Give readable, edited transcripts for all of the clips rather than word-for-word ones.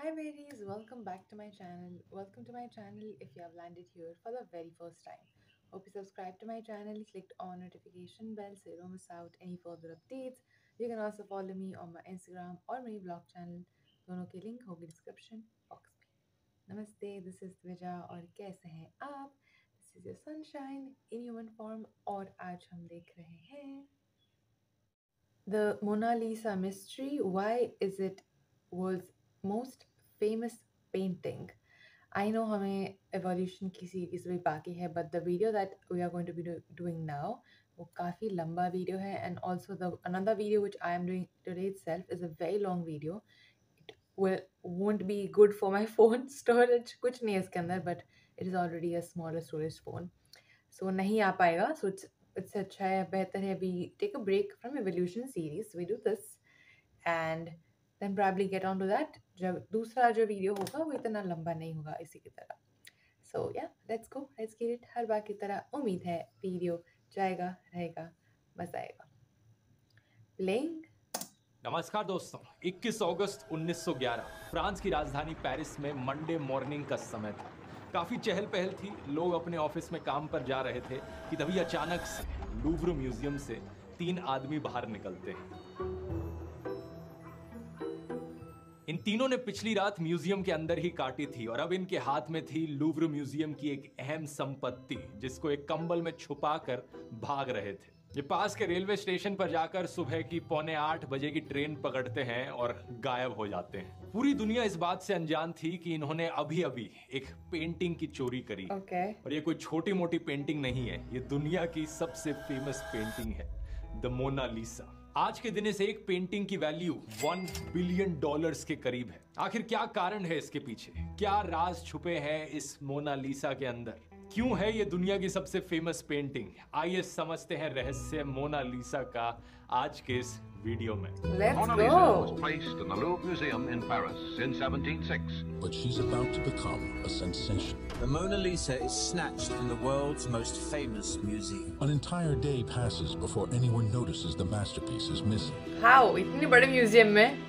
Hi Berries, welcome back to my channel. Welcome to my channel if you have landed here for the very first time. Hope you subscribed to my channel, clicked on notification bell so you don't miss out any further updates. You can also follow me on my Instagram or my vlog channel. दोनों के link होगी description box में. नमस्ते, this is Dvija और कैसे हैं आप? This is your sunshine in human form और आज हम देख रहे हैं The Mona Lisa mystery. Why is it world's most famous painting? I know हमें evolution की series भी बाकी है, but the video that we are going to be doing now वो काफ़ी लंबा video है, and also the another video which I am doing today itself is a very long video. It won't be good for my phone storage. कुछ नहीं है इसके अंदर, but it is already a smaller storage phone, so नहीं आ पाएगा. So it's अच्छा है, बेहतर है we take a break from evolution series. We do this and then probably get on to that. जब दूसरा जो वीडियो होगा वो इतना लंबा नहीं होगा इसी की तरह. So yeah, let's go, let's get it. हर बार की तरह उम्मीद है वीडियो जाएगा, रहेगा, मजा आएगा. Playing. नमस्कार दोस्तों, 21 अगस्त 1911 फ्रांस की राजधानी पेरिस में मंडे मॉर्निंग का समय था. काफी चहल पहल थी. लोग अपने ऑफिस में काम पर जा रहे थे कि तभी अचानक से लूव्र म्यूजियम से 3 आदमी बाहर निकलते हैं. इन तीनों ने पिछली रात म्यूजियम के अंदर ही काटी थी और अब इनके हाथ में थी लूव्र म्यूजियम की एक अहम संपत्ति, जिसको एक कंबल में छुपाकर भाग रहे थे. ये पास के रेलवे स्टेशन पर जाकर सुबह की 7:45 बजे की ट्रेन पकड़ते हैं और गायब हो जाते हैं. पूरी दुनिया इस बात से अनजान थी कि इन्होंने अभी अभी एक पेंटिंग की चोरी करी. और ये कोई छोटी मोटी पेंटिंग नहीं है, ये दुनिया की सबसे फेमस पेंटिंग है, द मोना लिसा. आज के दिन इस एक पेंटिंग की वैल्यू $1 बिलियन के करीब है. आखिर क्या कारण है इसके पीछे? क्या राज छुपे हैं इस मोना लिसा के अंदर? क्यों है ये दुनिया की सबसे फेमस पेंटिंग? आइए समझते हैं रहस्य मोना लिसा का आज के इस वीडियो में. Mona Lisa was placed in the Louvre Museum in Paris in 1706. But she's about to become a sensation. The Mona Lisa is snatched from the world's most famous museum. An entire day passes before anyone notices the masterpiece is missing. How? इतने बड़े museum में?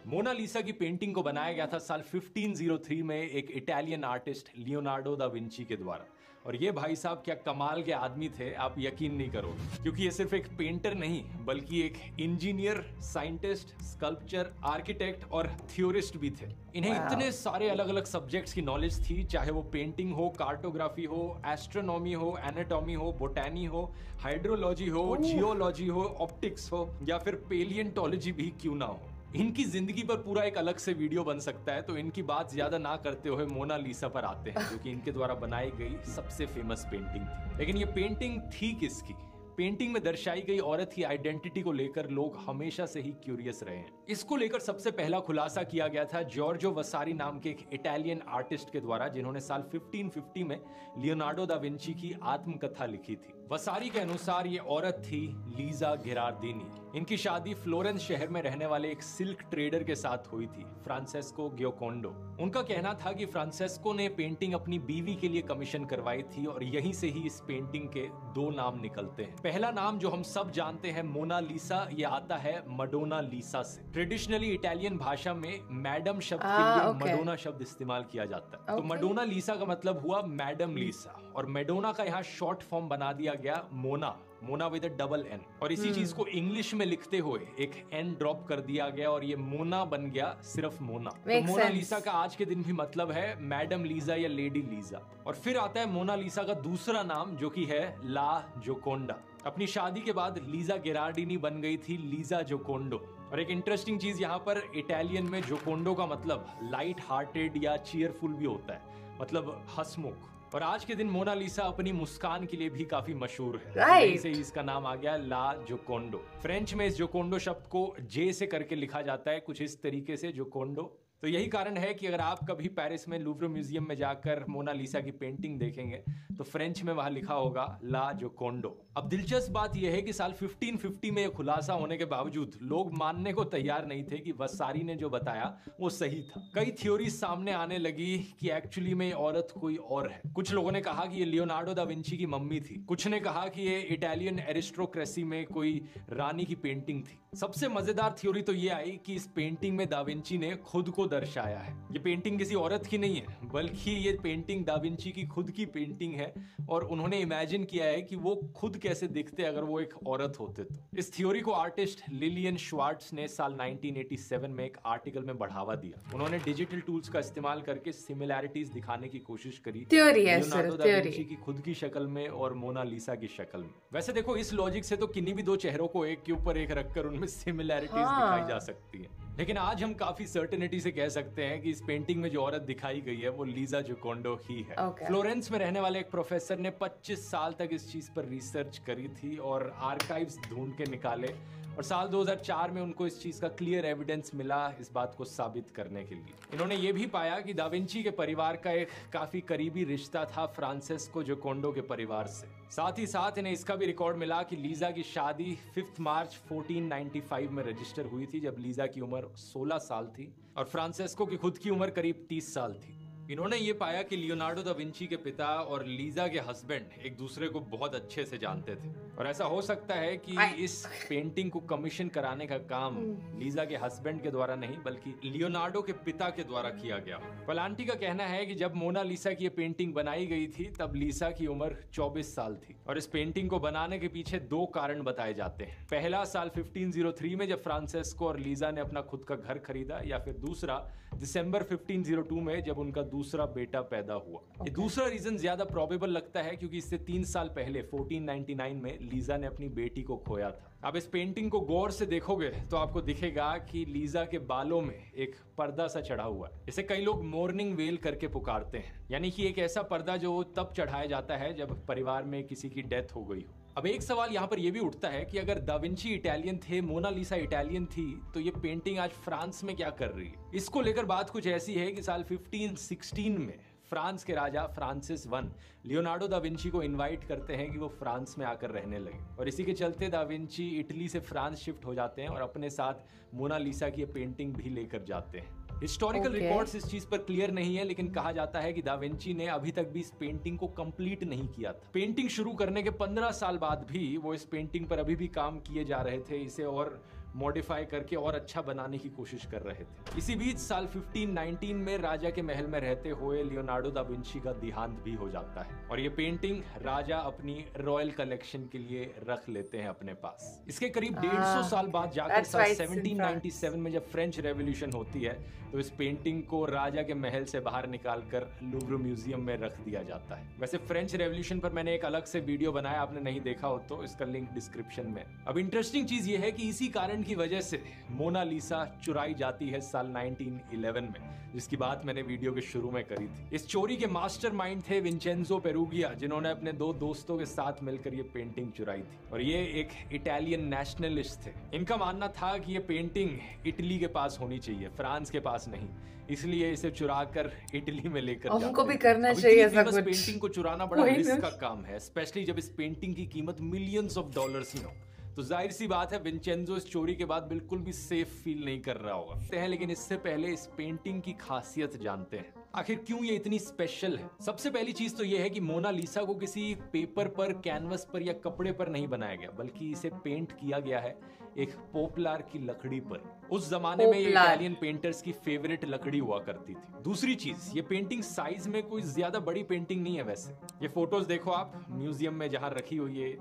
मोना लिसा की painting को बनाया गया था साल 1503 में एक Italian artist Leonardo da Vinci के द्वारा. और ये भाई साहब क्या कमाल के आदमी थे, आप यकीन नहीं करोगे, क्योंकि ये सिर्फ एक पेंटर नहीं बल्कि एक इंजीनियर, साइंटिस्ट, स्कल्पचर, आर्किटेक्ट और थ्योरिस्ट भी थे. इन्हें इतने सारे अलग अलग सब्जेक्ट्स की नॉलेज थी, चाहे वो पेंटिंग हो, कार्टोग्राफी हो, एस्ट्रोनॉमी हो, एनाटॉमी हो, बोटैनी हो, हाइड्रोलॉजी हो, जियोलॉजी हो, ऑप्टिक्स हो या फिर पेलियंटोलॉजी भी क्यों ना हो. इनकी जिंदगी पर पूरा एक अलग से वीडियो बन सकता है. तो इनकी बात ज्यादा ना करते हुए मोना लिसा पर आते हैं, जो कि इनके द्वारा बनाई गई सबसे फेमस पेंटिंग थी. लेकिन ये पेंटिंग थी किसकी? पेंटिंग में दर्शाई गई औरत की आइडेंटिटी को लेकर लोग हमेशा से ही क्यूरियस रहे हैं. इसको लेकर सबसे पहला खुलासा किया गया था जॉर्जो वसारी नाम के एक इटालियन आर्टिस्ट के द्वारा, जिन्होंने साल 1550 में लियोनार्डो दा विंची की आत्मकथा लिखी थी. वसारी के अनुसार ये औरत थी लीजा गिरार्डिनी. इनकी शादी फ्लोरेंस शहर में रहने वाले एक सिल्क ट्रेडर के साथ हुई थी, फ्रांसेस्को गियोकोंडो. उनका कहना था कि फ्रांसेस्को ने पेंटिंग अपनी बीवी के लिए कमीशन करवाई थी और यहीं से ही इस पेंटिंग के 2 नाम निकलते हैं. पहला नाम जो हम सब जानते हैं मोना लिसा, ये आता है मडोना लिसा से. ट्रेडिशनली इटालियन भाषा में मैडम शब्द के लिए मडोना शब्द इस्तेमाल किया जाता है. तो मडोना लिसा का मतलब हुआ मैडम लिसा, और मेडोना का यहाँ शॉर्ट फॉर्म बना दिया गया Mona, Mona with a double N. और इसी चीज को इंग्लिश में लिखते हुए एक एन ड्रॉप कर दिया गया और ये मोना बन गया सिर्फ मोना. तो मोना लिसा का आज के दिन भी मतलब है मैडम लीजा या लेडी लीजा. और फिर आता है मोना लिसा का दूसरा नाम, जो कि है ला जोकोंडा. अपनी शादी के बाद लीजा गिरार्डिनी बन गई थी लीजा जोकोंडो. और एक इंटरेस्टिंग चीज यहाँ पर, इटालियन में जोकोंडो का मतलब लाइट हार्टेड या चीयरफुल भी होता है, मतलब हंसमुख. और आज के दिन मोना लिसा अपनी मुस्कान के लिए भी काफी मशहूर है. यहीं से ही इसका नाम आ गया ला जोकोंडो. फ्रेंच में इस जोकोंडो शब्द को जे से करके लिखा जाता है, कुछ इस तरीके से जोकोंडो. तो यही कारण है कि अगर आप कभी पेरिस में लूव्र म्यूजियम में जाकर मोना लिसा की पेंटिंग देखेंगे तो फ्रेंच में वहां लिखा होगा ला जोकोंडो. अब दिलचस्प बात यह है कि साल 1550 में यह खुलासा होने के बावजूद लोग मानने को तैयार नहीं थे कि वसारी ने जो बताया वो सही था. कई थ्योरी सामने आने लगी कि एक्चुअली में औरत कोई और है. कुछ लोगों ने कहा कि ये लियोनार्डो दा विंची की मम्मी थी. कुछ ने कहा कि ये इटालियन एरिस्टोक्रेसी में कोई रानी की पेंटिंग थी. सबसे मजेदार थ्योरी तो ये आई कि इस पेंटिंग में दा विंची ने खुद को दर्शाया है। ये पेंटिंग किसी औरत की नहीं है, बल्कि ये पेंटिंग दा विंची की खुद की पेंटिंग है और उन्होंने इमेजिन किया है कि वो खुद कैसे दिखते अगर वो एक औरत होते तो। इस थ्योरी को आर्टिस्ट लिलियन श्वार्ट्ज ने साल 1987 में एक आर्टिकल में बढ़ावा दिया। उन्होंने डिजिटल टूल्स का इस्तेमाल करके सिमिलैरिटीज दिखाने की कोशिश करी थ्योरी है, लियोनार्डो दा थ्योरी विंची की खुद की शक्ल में और मोनालिसा की शक्ल में। वैसे देखो, इस लॉजिक से तो किन्हीं भी दो चेहरों को एक के ऊपर एक रखकर उनमें सिमिलैरिटीज दिखाई जा सकती है। लेकिन आज हम काफी सर्टेनिटी से कह सकते हैं कि इस पेंटिंग में जो औरत दिखाई गई है वो लीजा जोकोंडो ही है। फ्लोरेंस में रहने वाले एक प्रोफेसर ने 25 साल तक इस चीज पर रिसर्च करी थी और आर्काइव्स ढूंढ के निकाले और साल 2004 में उनको इस चीज का क्लियर एविडेंस मिला इस बात को साबित करने के लिए। इन्होंने ये भी पाया कि दा विंची के परिवार का एक काफी करीबी रिश्ता था फ्रांसेस्को जोकोंडो के परिवार से। साथ ही साथ इन्हें इसका भी रिकॉर्ड मिला कि लीजा की शादी 5 मार्च 1495 में रजिस्टर हुई थी, जब लीजा की उम्र 16 साल थी और फ्रांसेस्को की खुद की उम्र करीब 30 साल थी। इन्होंने ये पाया कि लियोनार्डो दा विंची के पिता और लीजा के हस्बैंड एक दूसरे को बहुत अच्छे से जानते थे और ऐसा हो सकता है कि इस पेंटिंग को कमीशन कराने का काम लीजा के हस्बैंड के द्वारा नहीं बल्कि लियोनार्डो के पिता के द्वारा किया गया। पलांटी का कहना है कि जब मोनालिसा की ये पेंटिंग बनाई गई थी तब लीसा की उम्र 24 साल थी और इस पेंटिंग को बनाने के पीछे 2 कारण बताए जाते हैं। पहला, साल 1503 में जब फ्रांसेस्को और लीजा ने अपना खुद का घर खरीदा, या फिर दूसरा, दिसंबर 1502 में जब उनका दूसरा बेटा पैदा हुआ। ये दूसरा रीजन ज्यादा प्रोबेबल लगता है क्योंकि इससे 3 साल पहले 1499 में लीजा ने अपनी बेटी को खोया था। अब इस पेंटिंग को गौर से देखोगे तो आपको दिखेगा कि लीजा के बालों में एक पर्दा सा चढ़ा हुआ है। इसे कई लोग मोर्निंग वेल करके पुकारते हैं, यानी कि एक ऐसा पर्दा जो तब चढ़ाया जाता है जब परिवार में किसी की डेथ हो गई हो। अब एक सवाल यहाँ पर यह भी उठता है कि अगर दा विंची इटालियन थे, मोनालिसा इटालियन थी, तो ये पेंटिंग आज फ्रांस में क्या कर रही है? इसको लेकर बात कुछ ऐसी है कि साल 1516 में फ्रांस के राजा Francis I Leonardo da Vinci को इनवाइट करते हैं कि वो फ्रांस में आकर रहने लगे और इसी के चलते दा विंची इटली से फ्रांस शिफ्ट हो जाते हैं और अपने साथ मोनालिसा की पेंटिंग भी लेकर जाते हैं। हिस्टोरिकल रिकॉर्ड्स इस चीज पर क्लियर नहीं है, लेकिन कहा जाता है कि दा विंची ने अभी तक भी इस पेंटिंग को कंप्लीट नहीं किया था। पेंटिंग शुरू करने के 15 साल बाद भी वो इस पेंटिंग पर अभी भी काम किए जा रहे थे, इसे और मॉडिफाई करके और अच्छा बनाने की कोशिश कर रहे थे। इसी बीच साल 1519 में राजा के महल में रहते हुए लियोनार्डो दा विंची का देहांत भी हो जाता है और ये पेंटिंग राजा अपनी रॉयल कलेक्शन के लिए रख लेते हैं अपने पास। इसके करीब 150 साल बाद जाकर साल 1797 में जब फ्रेंच रेवोल्यूशन होती है तो इस पेंटिंग को राजा के महल से बाहर निकालकर लूव्र म्यूजियम में रख दिया जाता है। वैसे फ्रेंच रेवोल्यूशन पर मैंने एक अलग से वीडियो बनाया, आपने नहीं देखा हो तो इसका लिंक डिस्क्रिप्शन में। अब इंटरेस्टिंग चीज ये है कि इसी कारण की वजह से मोनालिसा चुराई जाती है साल 1911 में, जिसकी बात मैंने वीडियो के शुरू में करी थी। इस चोरी के मास्टरमाइंड थे विंचेंजो पेरुगिया, जिन्होंने अपने 2 दोस्तों के साथ मिलकर ये पेंटिंग चुराई थी और ये एक इटालियन नेशनलिस्ट थे। इनका मानना था कि ये पेंटिंग इटली के पास होनी चाहिए, फ्रांस के पास नहीं, इसलिए इसे चुराकर इटली में लेकर जाते हैं। उनको भी करना चाहिए ऐसा कुछ। पेंटिंग को चुराना बड़ा रिस्क का काम है, स्पेशली जब इस पेंटिंग की कीमत मिलियंस ऑफ डॉलर्स में हो। तो जाहिर सी बात है विंचेंजो इस चोरी के बाद बिल्कुल भी सेफ फील नहीं कर रहा होगा। लेकिन इससे पहले इस पेंटिंग की खासियत जानते हैं, आखिर क्यों ये इतनी स्पेशल है। सबसे पहली चीज तो ये है कि मोनालिसा को किसी पेपर पर, कैनवस पर या कपड़े पर नहीं बनाया गया, बल्कि इसे पेंट किया गया है एक पोपलार की लकड़ी पर। उस जमाने में ये इटालियन पेंटर्स की फेवरेट लकड़ी हुआ करती थी। दूसरी चीज, ये पेंटिंग साइज में कोई ज्यादा बड़ी पेंटिंग नहीं है। वैसे ये फोटोज देखो आप म्यूजियम में जहां रखी हुई है,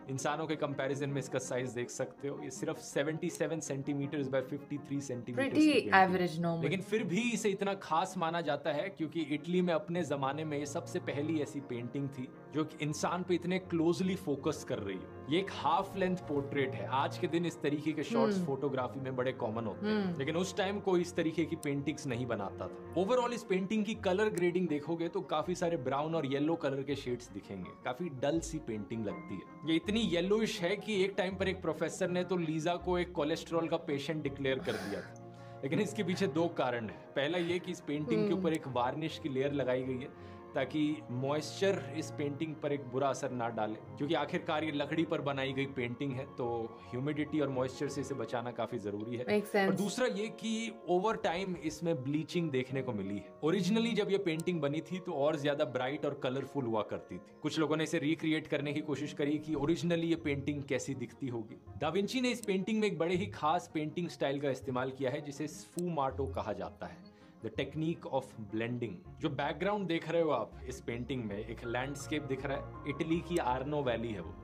इंसानों के कंपैरिजन में इसका साइज देख सकते हो। ये सिर्फ 77 centimetre bye 53 centimetre, average normal. लेकिन फिर भी इसे इतना खास माना जाता है क्योंकि इटली में अपने जमाने में ये सबसे पहली ऐसी पेंटिंग थी जो इंसान पे इतने क्लोजली फोकस कर रही है। ये एक हाफ लेंथ पोर्ट्रेट है। आज के दिन इस तरीके के शॉट्स फोटोग्राफी में बड़े कॉमन होते हैं, लेकिन उस टाइम कोई इस तरीके की पेंटिंग्स नहीं बनाता था। ओवरऑल इस पेंटिंग की कलर ग्रेडिंग देखोगे तो काफी सारे ब्राउन और येलो कलर के शेड्स दिखेंगे। काफी डल सी पेंटिंग लगती है। ये इतनी येलोइश है कि एक टाइम पर एक प्रोफेसर ने तो लीजा को एक कोलेस्ट्रॉल का पेशेंट डिक्लेयर कर दिया था। लेकिन इसके पीछे 2 कारण है। पहला ये कि इस पेंटिंग के ऊपर एक वार्निश की लेयर लगाई गई है ताकि मॉइस्चर इस पेंटिंग पर एक बुरा असर ना डाले, क्योंकि आखिरकार ये लकड़ी पर बनाई गई पेंटिंग है, तो ह्यूमिडिटी और मॉइस्चर से इसे बचाना काफी जरूरी है। Makes sense. और दूसरा ये कि ओवर टाइम इसमें ब्लीचिंग देखने को मिली है। ओरिजिनली जब ये पेंटिंग बनी थी तो और ज्यादा ब्राइट और कलरफुल हुआ करती थी। कुछ लोगों ने इसे रिक्रिएट करने की कोशिश करी कि ओरिजिनली ये पेंटिंग कैसी दिखती होगी। दा विंची ने इस पेंटिंग में एक बड़े ही खास पेंटिंग स्टाइल का इस्तेमाल किया है जिसे स्फूमाटो कहा जाता है, द टेक्निक ऑफ ब्लेंडिंग। जो बैकग्राउंड देख रहे हो आप इस पेंटिंग में, एक लैंडस्केप दिख रहा है, इटली की आर्नो वैली है वो।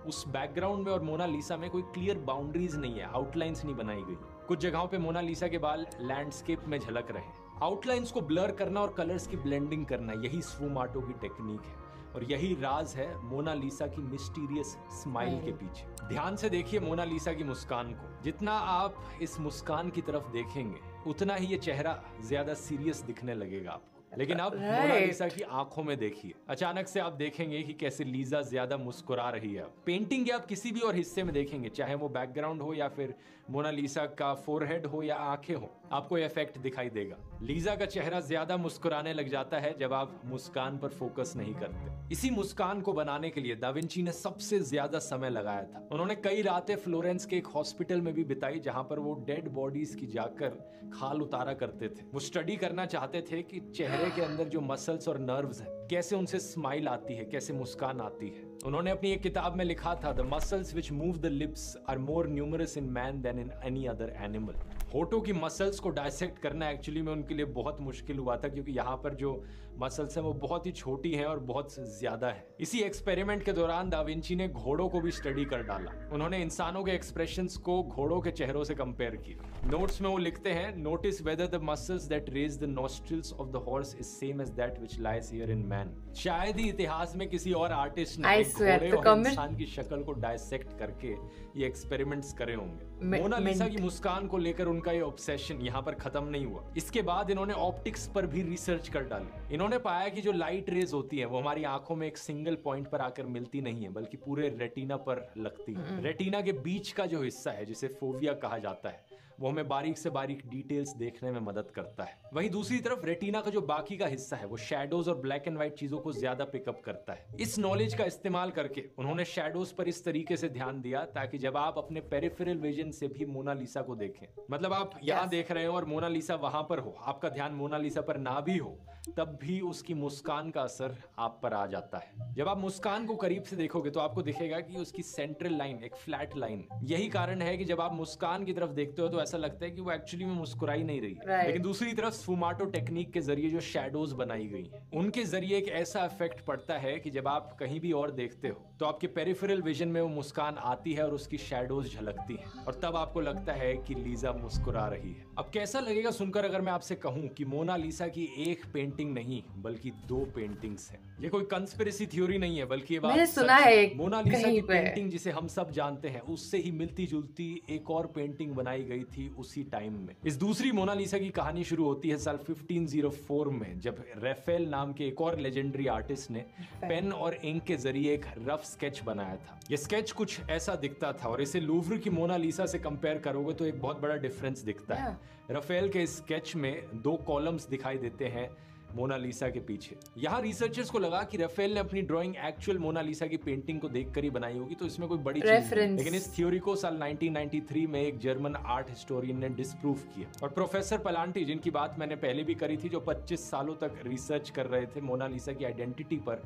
उस बैकग्राउंड में और मोनालिसा में कोई क्लियर बाउंड्रीज नहीं है, आउटलाइंस नहीं बनाई गई। कुछ जगहों पे मोनालिसा के बाल लैंडस्केप में झलक रहे हैं। आउटलाइंस को ब्लर करना और कलर्स की ब्लेंडिंग करना, यही स्फूमाटो की टेक्निक है और यही राज है मोनालिसा की मिस्टीरियस स्माइल के पीछे। ध्यान से देखिए मोनालिसा की मुस्कान को। जितना आप इस मुस्कान की तरफ देखेंगे उतना ही ये चेहरा ज्यादा सीरियस दिखने लगेगा आपको। लेकिन अब मोनालिसा की आंखों में देखिए, अचानक से आप देखेंगे कि कैसे लीजा ज्यादा मुस्कुरा रही है। पेंटिंग के आप किसी भी और हिस्से में देखेंगे, चाहे वो बैकग्राउंड हो या फिर मोनालिसा का फोरहेड हो या आंखें हो, आपको ये इफेक्ट दिखाई देगा। लीजा का चेहरा ज्यादा मुस्कुराने लग जाता है जब आप मुस्कान पर फोकस नहीं करते। इसी मुस्कान को बनाने के लिए दा विंची ने सबसे ज्यादा समय लगाया था। उन्होंने कई रातें फ्लोरेंस के एक हॉस्पिटल में भी बिताई जहां पर वो डेड बॉडीज की जाकर खाल उतारा करते थे। वो स्टडी करना चाहते थे कि चेहरे के अंदर जो मसल्स और नर्व्स हैं कैसे उनसे स्माइल आती है, कैसे मुस्कान आती है। उन्होंने अपनी एक किताब में लिखा था, the muscles which move the lips are more numerous in man than in any other animal. होठों की मसल्स को डायसेक्ट करना एक्चुअली में उनके लिए बहुत मुश्किल हुआ था, क्योंकि यहाँ पर जो मसल्स हैं वो बहुत ही छोटी हैं और बहुत ज्यादा है। इसी एक्सपेरिमेंट के दौरान दा विंची ने घोड़ों को भी स्टडी कर डाला। उन्होंने इंसानों के एक्सप्रेशंस को घोड़ों के चेहरों से कंपेयर किया। नोट्स में वो लिखते हैं, notice whether the muscles that raise the nostrils of the horse is same as that which lies here in man. शायद ही इतिहास में किसी और आर्टिस्ट ने एक घोड़े और इंसान की शक्ल को डायसेक्ट करके ये एक्सपेरिमेंट्स करे होंगे। मोनालिसा की मुस्कान को लेकर उनका ये ऑब्सेशन यहाँ पर खत्म नहीं हुआ। इसके बाद इन्होंने ऑप्टिक्स पर भी रिसर्च कर डाली। इन्होंने पाया कि जो लाइट रेज होती है वो हमारी आंखों में एक सिंगल पॉइंट पर आकर मिलती नहीं है, बल्कि पूरे रेटिना पर लगती है। रेटिना के बीच का जो हिस्सा है जिसे फोविया कहा जाता है, वो हमें बारीक से बारीक डिटेल्स देखने में मदद करता है। वहीं दूसरी तरफ रेटिना का जो बाकी का हिस्सा है वो शैडोज और ब्लैक एंड व्हाइट चीजों को ज्यादा पिकअप करता है। इस नॉलेज का इस्तेमाल करके उन्होंने शैडोज पर इस तरीके से ध्यान दिया ताकि जब आप अपने पेरिफेरल विजन से भी मोनालिसा को देखें, मतलब आप यहाँ देख रहे हो और मोनालिसा वहां पर हो, आपका ध्यान मोनालिसा पर ना भी हो, तब भी उसकी मुस्कान का असर आप पर आ जाता है। जब आप मुस्कान को करीब से देखोगे तो आपको दिखेगा कि उसकी सेंट्रल लाइन एक फ्लैट लाइन। यही कारण है कि जब आप मुस्कान की तरफ देखते हो तो ऐसा लगता है कि वो एक्चुअली में मुस्कुरा ही नहीं रही। लेकिन दूसरी तरफ स्फूमाटो टेक्निक के जरिए जो शैडोज बनाई गई हैं, उनके जरिए एक ऐसा इफेक्ट पड़ता है कि जब आप कहीं भी और देखते हो तो आपके पेरिफेरल विजन में वो मुस्कान आती है और उसकी शैडोज झलकती हैं और तब आपको लगता है कि लीजा मुस्कुरा रही है। अब कैसा लगेगा सुनकर अगर मैं आपसे कहूं कि मोनालिसा की एक पेंटिंग नहीं बल्कि 2 पेंटिंग्स हैं। ये कोई कंस्पिरेसी थ्योरी नहीं है, बल्कि ये बात मैंने सुना सच है मोनालिसा की पेंटिंग जिसे हम सब जानते हैं उससे ही मिलती जुलती एक और पेंटिंग बनाई गई थी उसी टाइम में। इस दूसरी मोनालिसा की कहानी शुरू होती है साल 1504 में, जब राफेल नाम के एक और लेजेंडरी आर्टिस्ट ने पेन और इंक के जरिए एक रफ स्केच बनाया था। ये स्केच कुछ ऐसा दिखता था और इसे लूव्र की मोनालिसा से कंपेयर करोगे तो एक बहुत बड़ा डिफरेंस दिखता है। राफेल के स्केच में 2 कॉलम्स दिखाई देते हैं मोनालिसा के पीछे। यहाँ रिसर्चर्स को लगा कि राफेल ने अपनी ड्राइंग एक्चुअल मोनालिसा की पेंटिंग को देखकर ही बनाई होगी, तो इसमें कोई बड़ी चीज नहीं। लेकिन इस थ्योरी को साल 1993 में एक जर्मन आर्ट हिस्टोरियन ने डिस्प्रूव किया और प्रोफेसर पलांटी, जिनकी बात मैंने पहले भी करी थी, जो 25 सालों तक रिसर्च कर रहे थे मोनालिसा की आइडेंटिटी पर,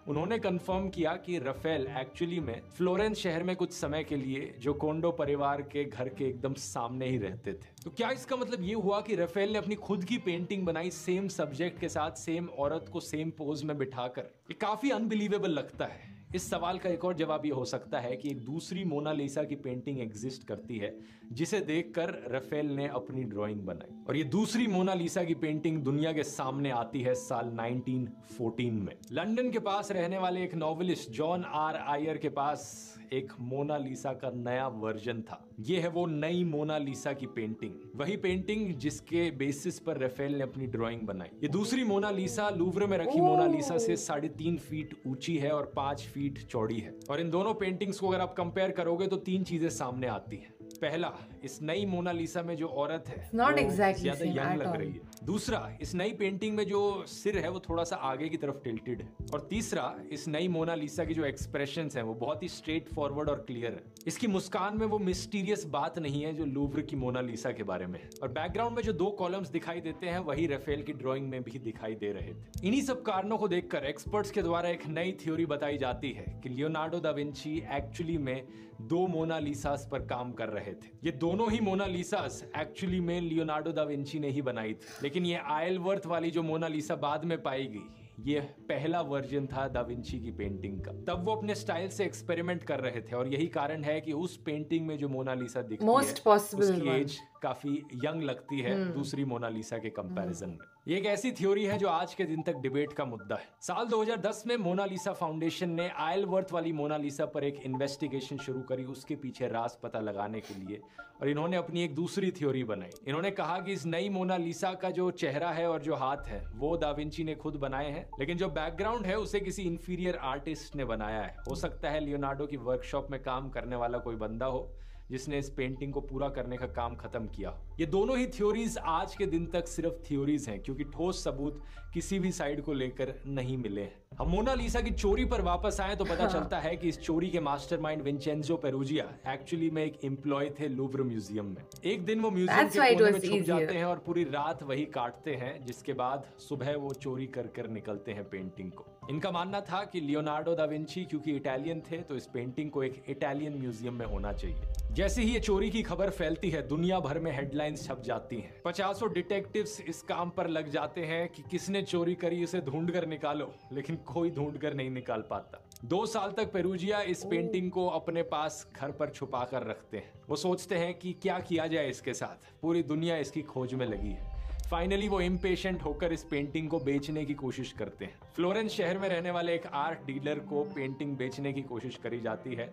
उन्होंने कंफर्म किया कि राफेल एक्चुअली में फ्लोरेंस शहर में कुछ समय के लिए जो कोंडो परिवार के घर के एकदम सामने ही रहते थे। तो क्या इसका मतलब ये हुआ कि राफेल ने अपनी खुद की पेंटिंग बनाई सेम सब्जेक्ट के साथ, सेम औरत को सेम पोज में बिठाकर? ये काफी अनबिलीवेबल लगता है। इस सवाल का एक और जवाब ये हो सकता है कि एक दूसरी मोनालिसा की पेंटिंग एग्जिस्ट करती है जिसे देखकर राफेल ने अपनी ड्राइंग बनाई, और ये दूसरी मोनालिसा की पेंटिंग दुनिया के सामने आती है साल 1914 में। लंदन के पास रहने वाले एक नॉवेलिस्ट जॉन आर आयर के पास एक मोनालिसा का नया वर्जन था। ये है वो नई मोनालिसा की पेंटिंग, वही पेंटिंग जिसके बेसिस पर राफेल ने अपनी ड्राइंग बनाई। ये दूसरी मोनालिसा लूव्र में रखी मोनालिसा से 3.5 फीट ऊंची है और 5 फीट चौड़ी है। और इन दोनों पेंटिंग्स को अगर आप कंपेयर करोगे तो 3 चीजें सामने आती हैं। पहला, इस नई मोनालिसा में जो औरत है not वो exactly ज्यादा same यंग at लग all. रही है। दूसरा, इस नई पेंटिंग में जो सिर है वो थोड़ा सा आगे की तरफ टिल्टेड है। और तीसरा, इस नई मोनालिसा की जो एक्सप्रेशंस हैं वो बहुत ही स्ट्रेट फॉरवर्ड और क्लियर है। इसकी मुस्कान में वो मिस्टीरियस बात नहीं है जो लूव्र की मोनालिसा के बारे में है। और बैकग्राउंड में जो 2 कॉलम्स दिखाई देते हैं वही राफेल की ड्राइंग में भी दिखाई दे रहे थे। इन्हीं सब कारणों को देखकर एक्सपर्ट्स के द्वारा एक नई थ्योरी बताई जाती है कि लियोनार्डो दा विंची एक्चुअली में 2 मोनालिसास पर काम कर रहे थे। ये दोनों ही मोनालिसास एक्चुअली में लियोनार्डो दा विंची ने ही बनाई थी, लेकिन ये आयलवर्थ वाली जो मोनालिसा बाद में पाई गई, ये पहला वर्जन था दा विंची की पेंटिंग का। तब वो अपने स्टाइल से एक्सपेरिमेंट कर रहे थे और यही कारण है कि उस पेंटिंग में जो मोनालिसा दिखती Most है possible उसकी one. एज काफी यंग लगती है दूसरी मोनालिसा के कंपैरिजन में। ये एक ऐसी थ्योरी है जो आज के दिन तक डिबेट का मुद्दा है। साल 2010 में मोनालिसा फाउंडेशन ने आयलवर्थ वाली मोनालिसा पर एक इन्वेस्टिगेशन शुरू करी उसके पीछे राज पता लगाने के लिए, और इन्होंने अपनी एक दूसरी थ्योरी बनाई। इन्होंने कहा कि इस नई मोनालिसा का जो चेहरा है और जो हाथ है वो दा विंची ने खुद बनाए हैं, लेकिन जो बैकग्राउंड है उसे किसी इंफीरियर आर्टिस्ट ने बनाया है। हो सकता है लियोनार्डो की वर्कशॉप में काम करने वाला कोई बंदा हो जिसने इस पेंटिंग को पूरा करने का काम खत्म किया। ये दोनों ही थ्योरीज आज के दिन तक सिर्फ थ्योरीज हैं, क्योंकि ठोस सबूत किसी भी साइड को लेकर नहीं मिले हैं। हम मोनालिसा की चोरी पर वापस आए तो पता चलता है कि इस चोरी के मास्टरमाइंड विंचेंजो पेरुजिया एक्चुअली में एक एम्प्लॉय थे लूव्र म्यूजियम में। एक दिन वो म्यूजियम That's के why it कोने में was छुप जाते easier. हैं और पूरी रात वही काटते हैं, जिसके बाद सुबह वो चोरी कर कर निकलते हैं पेंटिंग को। इनका मानना था कि लियोनार्डो दा विंची क्योंकि इटालियन थे तो इस पेंटिंग को एक इटालियन म्यूजियम में होना चाहिए। जैसे ही ये चोरी की खबर फैलती है दुनिया भर में हेडलाइंस छप जाती हैं। 50 डिटेक्टिव्स इस काम पर लग जाते हैं कि किसने चोरी करी उसे ढूंढ कर निकालो, लेकिन कोई ढूंढ कर नहीं निकाल पाता। 2 साल तक पेरुजिया इस पेंटिंग को अपने पास घर पर छुपा कर रखते हैं। वो सोचते हैं कि क्या किया जाए इसके साथ, पूरी दुनिया इसकी खोज में लगी है। फाइनली वो इम्पेशेंट होकर इस पेंटिंग को बेचने की कोशिश करते हैं। फ्लोरेंस शहर में रहने वाले एक आर्ट डीलर को पेंटिंग बेचने की कोशिश करी जाती है,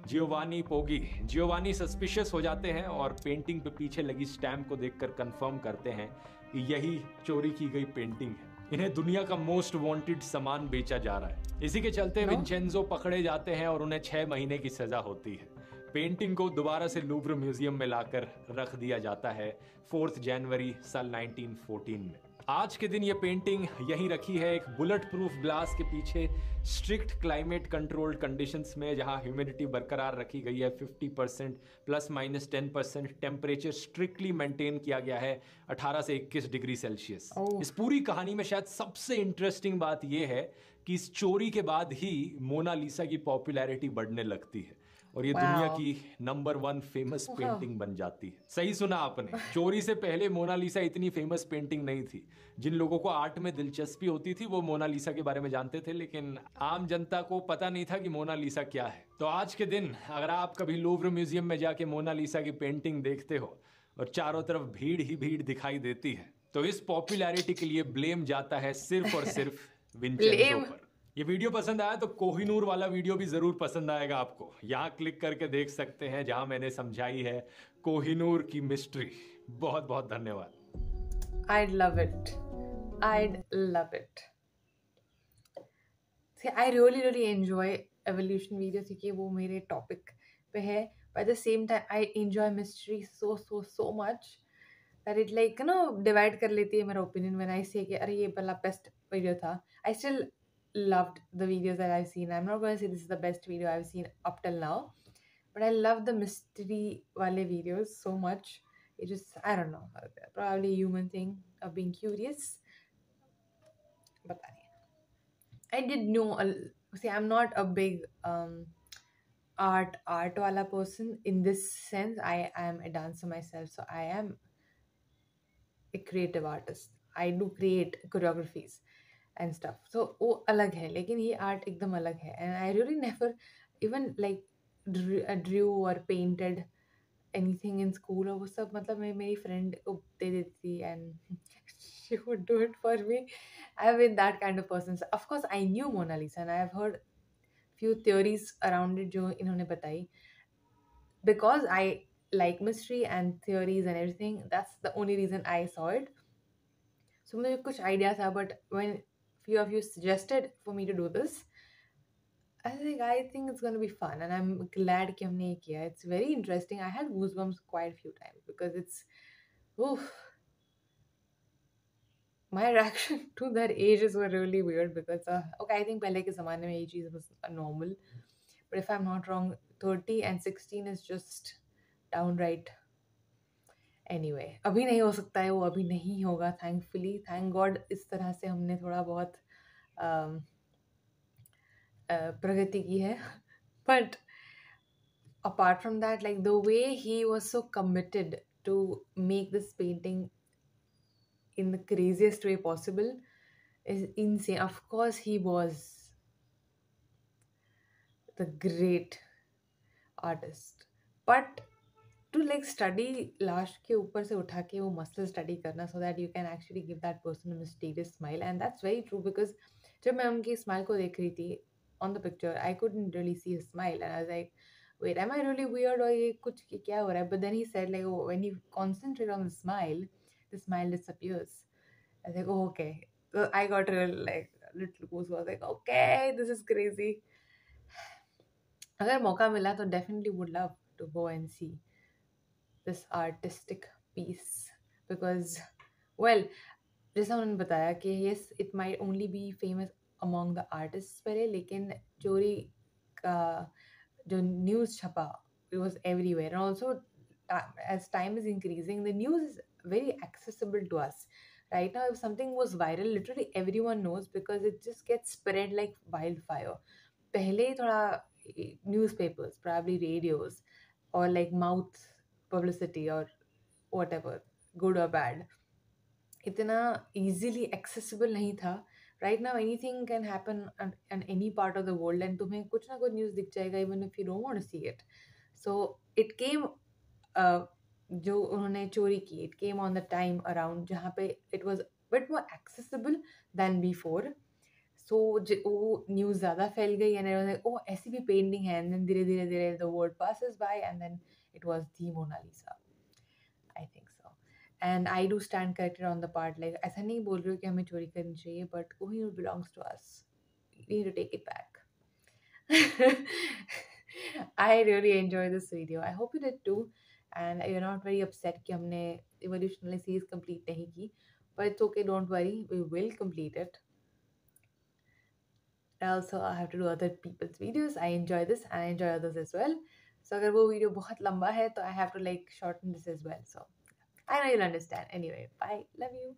जियोवानी पोगी। जियोवानी सस्पिशियस हो जाते हैं और पेंटिंग पे पीछे लगी स्टैम्प को देखकर कंफर्म करते हैं कि यही चोरी की गई पेंटिंग है। इन्हें दुनिया का मोस्ट वांटेड सामान बेचा जा रहा है। इसी के चलते विंचेंजो पकड़े जाते हैं और उन्हें 6 महीने की सजा होती है। पेंटिंग को दोबारा से लूव्र म्यूजियम में लाकर रख दिया जाता है 4 जनवरी साल 1914 में। आज के दिन ये पेंटिंग यहीं रखी है एक बुलेट प्रूफ ग्लास के पीछे, स्ट्रिक्ट क्लाइमेट कंट्रोल्ड कंडीशंस में, जहां ह्यूमिडिटी बरकरार रखी गई है 50% ±10%। टेम्परेचर स्ट्रिक्टली मेंटेन किया गया है 18 से 21 डिग्री सेल्सियस। इस पूरी कहानी में शायद सबसे इंटरेस्टिंग बात यह है कि इस चोरी के बाद ही मोनालिसा की पॉपुलैरिटी बढ़ने लगती है और ये दुनिया की नंबर 1 फेमस पेंटिंग बन जाती है। सही सुना आपने, चोरी से पहले मोनालिसा इतनी फेमस पेंटिंग नहीं थी। जिन लोगों को आर्ट में दिलचस्पी होती थी वो मोनालिसा के बारे में जानते थे, लेकिन आम जनता को पता नहीं था कि मोनालिसा क्या है। तो आज के दिन अगर आप कभी लूव्र म्यूजियम में जाके मोनालिसा की पेंटिंग देखते हो और चारों तरफ भीड़ ही भीड़ दिखाई देती है, तो इस पॉपुलैरिटी के लिए ब्लेम जाता है सिर्फ और सिर्फ विंचेंजो पर। ये वीडियो पसंद आया तो कोहिनूर वाला वीडियो भी जरूर पसंद आएगा आपको। यहाँ क्लिक करके देख सकते हैं जहां मैंने समझाई है कोहिनूर की मिस्ट्री। बहुत बहुत धन्यवाद। I'd love it. I'd love it. See, I really enjoy evolution videos क्योंकि वो मेरे टॉपिक पे है। But at the same time, I enjoy mystery so much that it like divide कर लेती है मेरा opinion when I say कि अरे ये वाला best video था। I still loved the videos that I've seen. I'm not going to say this is the best video I've seen up till now, but I love the mystery wale videos so much. It just, I don't know, probably a human thing of being curious. But I did know, see, I'm not a big art wala person in this sense. I am a dancer myself, so I am a creative artist. I do create choreographies and stuff. So वो अलग है, लेकिन ये art एकदम अलग है। And I really never even like drew or painted anything in school और वो सब, मतलब मैं मेरी friend को दे देती थी and she would do it for me. I've been that kind of person. So of course I knew Mona Lisa and I have heard few theories around it जो इन्होंने बताई. Because I like mystery and theories and everything, that's the only reason I saw it. So मुझे कुछ idea था, but when few of you suggested for me to do this, I think it's gonna be fun, and I'm glad कि हमने ये किया. It's very interesting. I had goosebumps quite a few times because it's, oof, my reaction to that ages were really weird because okay, I think पहले के ज़माने में ये चीज़ was a normal, but if I'm not wrong, 30 and 16 is just downright. Anyway, अभी नहीं हो सकता है वो, अभी नहीं होगा. Thankfully, thank God, इस तरह से हमने थोड़ा बहुत um, प्रगति की है. But apart from that, like the way he was so committed to make this painting in the craziest way possible is insane. Of course, he was the great artist, but to like study लाश के ऊपर से उठा के वो muscle study करना so that you can actually give that person a mysterious smile, and that's very true because जब मैं उनकी smile को देख रही थी on the picture, I couldn't really see a smile and I was like, wait, am I really weird or ये कुछ क्या हो रहा है? But then he said like, oh, when you concentrate on the smile disappears. I was like, oh, okay. So I got real like little goosebumps. I was like, okay, this is crazy. अगर मौका मिला तो definitely would love to go and see this artistic piece because, well, जैसा उन्होंने बताया कि yes, it might only be famous among the artists पहले, लेकिन चोरी का जो news छपा, it was everywhere, and also as time is increasing, the news is very accessible to us. Right now, if something was viral, literally everyone knows because it just gets spread like wildfire. पहले ही थोड़ा newspapers, probably radios, or like mouth publicity or whatever, good or bad, इतना easily accessible नहीं था. Right now anything can happen on any part of the world and तुम्हें कुछ ना कुछ news दिख जाएगा even if you don't want to see it. So it came जो उन्होंने चोरी की, it came on the time around जहाँ पे it was bit more accessible than before. So वो न्यूज़ ज़्यादा फैल गई and everyone was like, oh, ऐसी भी पेंटिंग है, and then धीरे धीरे धीरे the word passes by and then it was the Mona Lisa. I think so. And I do stand corrected on the part like ऐसा नहीं बोल रही हूँ कि हमें चोरी करनी चाहिए, but Kohinoor belongs to us. We need to take it back. I really enjoyed this video. I hope you did too. And you're not very upset कि हमने evolutionary series complete नहीं की. But it's okay, don't worry. We will complete it. Also, I have to do other people's videos. I enjoy this and I enjoy others as well. So अगर वो video बहुत लंबा है तो I have to like shorten this as well. So I know you'll understand. Anyway, bye. Love you.